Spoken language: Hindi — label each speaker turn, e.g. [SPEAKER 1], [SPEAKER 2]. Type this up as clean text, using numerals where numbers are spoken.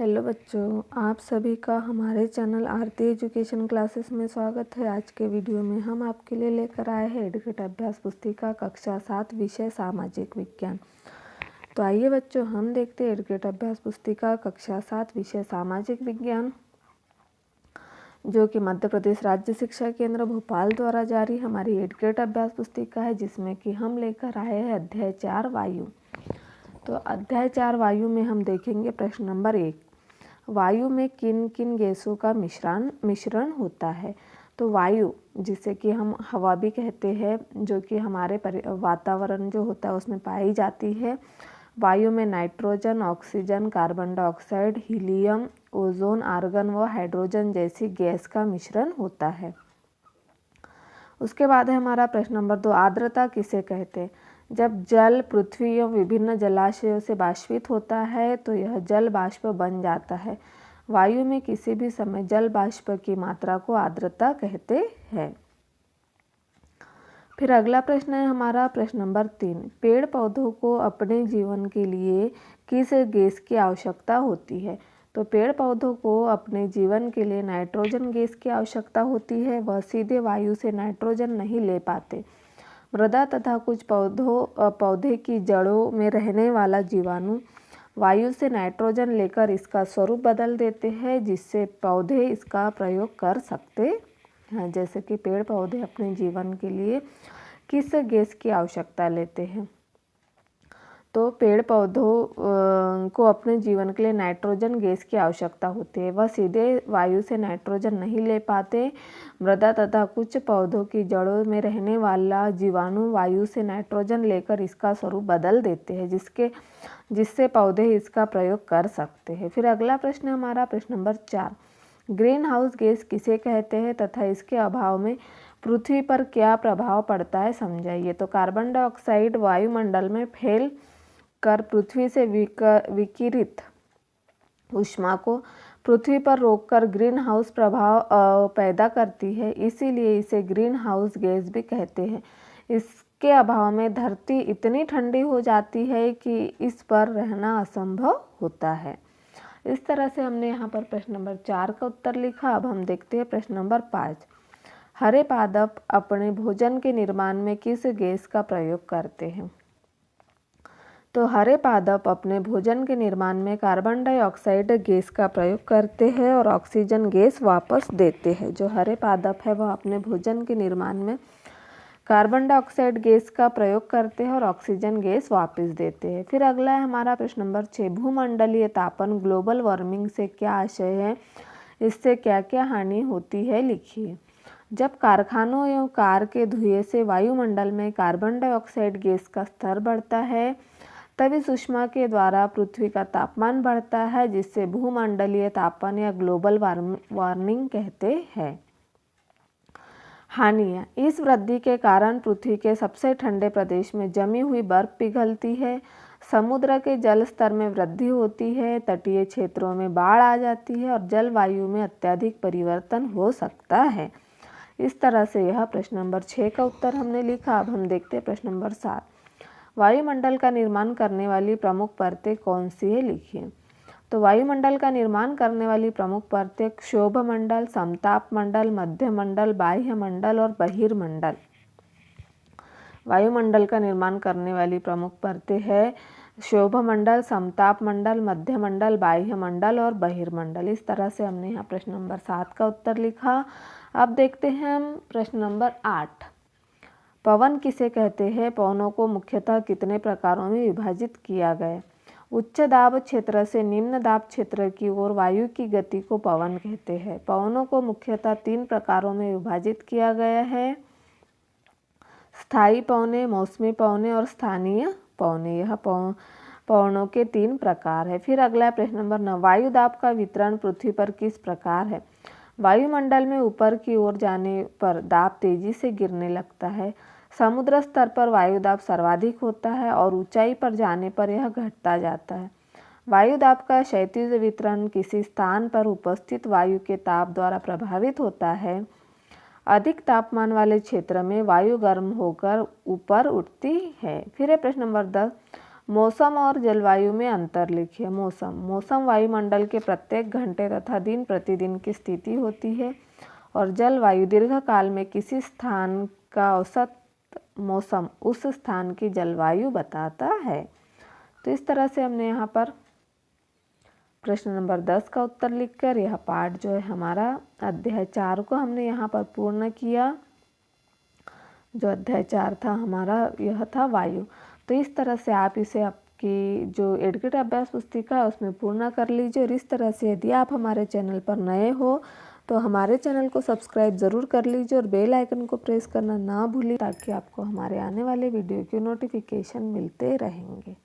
[SPEAKER 1] हेलो बच्चों, आप सभी का हमारे चैनल आरती एजुकेशन क्लासेस में स्वागत है। आज के वीडियो में हम आपके लिए लेकर आए हैं एडुकेट अभ्यास पुस्तिका कक्षा 7 विषय सामाजिक विज्ञान। तो आइए बच्चों, हम देखते हैं एडुकेट अभ्यास पुस्तिका कक्षा 7 विषय सामाजिक विज्ञान, जो कि मध्य प्रदेश राज्य शिक्षा केंद्र भोपाल द्वारा जारी हमारी एडुकेट अभ्यास पुस्तिका है, जिसमें कि हम लेकर आए हैं अध्याय 4 वायु। तो अध्याय 4 वायु में हम देखेंगे प्रश्न नंबर 1, वायु में किन किन गैसों का मिश्रण होता है। तो वायु, जिसे कि हम हवा भी कहते हैं, जो कि हमारे वातावरण जो होता है उसमें पाई जाती है। वायु में nitrogen, oxygen, carbon dioxide, helium, ozone, argon व हाइड्रोजन जैसी गैस का मिश्रण होता है। उसके बाद है हमारा प्रश्न नंबर 2, आर्द्रता किसे कहते हैं। जब जल पृथ्वी एवं विभिन्न जलाशयों से बाष्पित होता है तो यह जल बाष्प बन जाता है। वायु में किसी भी समय जल बाष्प की मात्रा को आर्द्रता कहते हैं। फिर अगला प्रश्न है हमारा प्रश्न नंबर 3, पेड़ पौधों को अपने जीवन के लिए किस गैस की आवश्यकता होती है। तो पेड़ पौधों को अपने जीवन के लिए नाइट्रोजन गैस की आवश्यकता होती है। वह सीधे वायु से नाइट्रोजन नहीं ले पाते। मृदा तथा कुछ पौधे की जड़ों में रहने वाला जीवाणु वायु से नाइट्रोजन लेकर इसका स्वरूप बदल देते हैं, जिससे पौधे इसका प्रयोग कर सकते हैं। जैसे कि पेड़ पौधे अपने जीवन के लिए किस गैस की आवश्यकता लेते हैं। तो पेड़ पौधों को अपने जीवन के लिए नाइट्रोजन गैस की आवश्यकता होती है। वह सीधे वायु से नाइट्रोजन नहीं ले पाते। मृदा तथा कुछ पौधों की जड़ों में रहने वाला जीवाणु वायु से नाइट्रोजन लेकर इसका स्वरूप बदल देते हैं, जिससे पौधे इसका प्रयोग कर सकते हैं। फिर अगला प्रश्न हमारा प्रश्न नंबर 4, ग्रीन हाउस गैस किसे कहते हैं तथा इसके अभाव में पृथ्वी पर क्या प्रभाव पड़ता है, समझाइए। तो कार्बन डाइऑक्साइड वायुमंडल में फैल कर पृथ्वी से विकिरित ऊष्मा को पृथ्वी पर रोककर ग्रीन हाउस प्रभाव पैदा करती है, इसीलिए इसे ग्रीन हाउस गैस भी कहते हैं। इसके अभाव में धरती इतनी ठंडी हो जाती है कि इस पर रहना असंभव होता है। इस तरह से हमने यहाँ पर प्रश्न नंबर 4 का उत्तर लिखा। अब हम देखते हैं प्रश्न नंबर 5, हरे पादप अपने भोजन के निर्माण में किस गैस का प्रयोग करते हैं। तो हरे पादप अपने भोजन के निर्माण में कार्बन डाइऑक्साइड गैस का प्रयोग करते हैं और ऑक्सीजन गैस वापस देते हैं। जो हरे पादप है वह अपने भोजन के निर्माण में कार्बन डाइऑक्साइड गैस का प्रयोग करते हैं और ऑक्सीजन गैस वापस देते हैं। फिर अगला है हमारा प्रश्न नंबर 6, भूमंडलीय तापन ग्लोबल वार्मिंग से क्या आशय है, इससे क्या क्या हानि होती है, लिखिए। जब कारखानों एवं कार के धुएं से वायुमंडल में कार्बन डाइऑक्साइड गैस का स्तर बढ़ता है, तब इस ऊष्मा के द्वारा पृथ्वी का तापमान बढ़ता है, जिससे भूमंडलीय तापन या ग्लोबल वार्मिंग कहते हैं। हानियाँ, इस वृद्धि के कारण पृथ्वी के सबसे ठंडे प्रदेश में जमी हुई बर्फ पिघलती है, समुद्र के जल स्तर में वृद्धि होती है, तटीय क्षेत्रों में बाढ़ आ जाती है और जलवायु में अत्यधिक परिवर्तन हो सकता है। इस तरह से यह प्रश्न नंबर 6 का उत्तर हमने लिखा। अब हम देखते हैं प्रश्न नंबर 7, वायुमंडल का निर्माण करने वाली प्रमुख परतें कौन सी है, लिखिए। तो वायुमंडल का निर्माण करने वाली प्रमुख परतें क्षोभमंडल, समताप मंडल, मध्यमंडल, बाह्य मंडल और बहिर्मंडल। वायुमंडल का निर्माण करने वाली प्रमुख परतें है क्षोभमंडल, समताप मंडल, मध्यमंडल, बाह्य मंडल और बहिर्मंडल। इस तरह से हमने यहाँ प्रश्न नंबर 7 का उत्तर लिखा। अब देखते हैं हम प्रश्न नंबर 8, पवन किसे कहते हैं। पवनों को मुख्यतः कितने प्रकारों में विभाजित किया गया। उच्च दाब क्षेत्र से निम्न दाब क्षेत्र की ओर वायु की गति को पवन कहते हैं। पवनों को मुख्यतः 3 प्रकारों में विभाजित किया गया है, स्थायी पवने, मौसमी पवने और स्थानीय पवने। यह पवनों के 3 प्रकार है। फिर अगला प्रश्न नंबर 9, वायु दाब का वितरण पृथ्वी पर किस प्रकार है। वायुमंडल में ऊपर की ओर जाने पर दाब तेजी से गिरने लगता है। समुद्र स्तर पर वायु दाब सर्वाधिक होता है और ऊंचाई पर जाने पर यह घटता जाता है। वायु दाब का क्षैतिज वितरण किसी स्थान पर उपस्थित वायु के ताप द्वारा प्रभावित होता है। अधिक तापमान वाले क्षेत्र में वायु गर्म होकर ऊपर उठती है। फिर है प्रश्न नंबर 10, मौसम और जलवायु में अंतर लिखिए। मौसम वायुमंडल के प्रत्येक घंटे तथा दिन प्रतिदिन की स्थिति होती है और जलवायु दीर्घकाल में किसी स्थान का औसत मौसम उस स्थान की जलवायु बताता है। तो इस तरह से हमने यहाँ पर प्रश्न नंबर 10 का उत्तर लिखकर यह पाठ जो है हमारा अध्याय 4 को हमने यहाँ पर पूर्ण किया। जो अध्याय 4 था हमारा यह था वायु। तो इस तरह से आप इसे आपकी जो एडुकेट अभ्यास पुस्तिका है उसमें पूर्ण कर लीजिए। और इस तरह से यदि आप हमारे चैनल पर नए हो तो हमारे चैनल को सब्सक्राइब ज़रूर कर लीजिए और बेल आइकन को प्रेस करना ना भूलिए ताकि आपको हमारे आने वाले वीडियो के नोटिफिकेशन मिलते रहेंगे।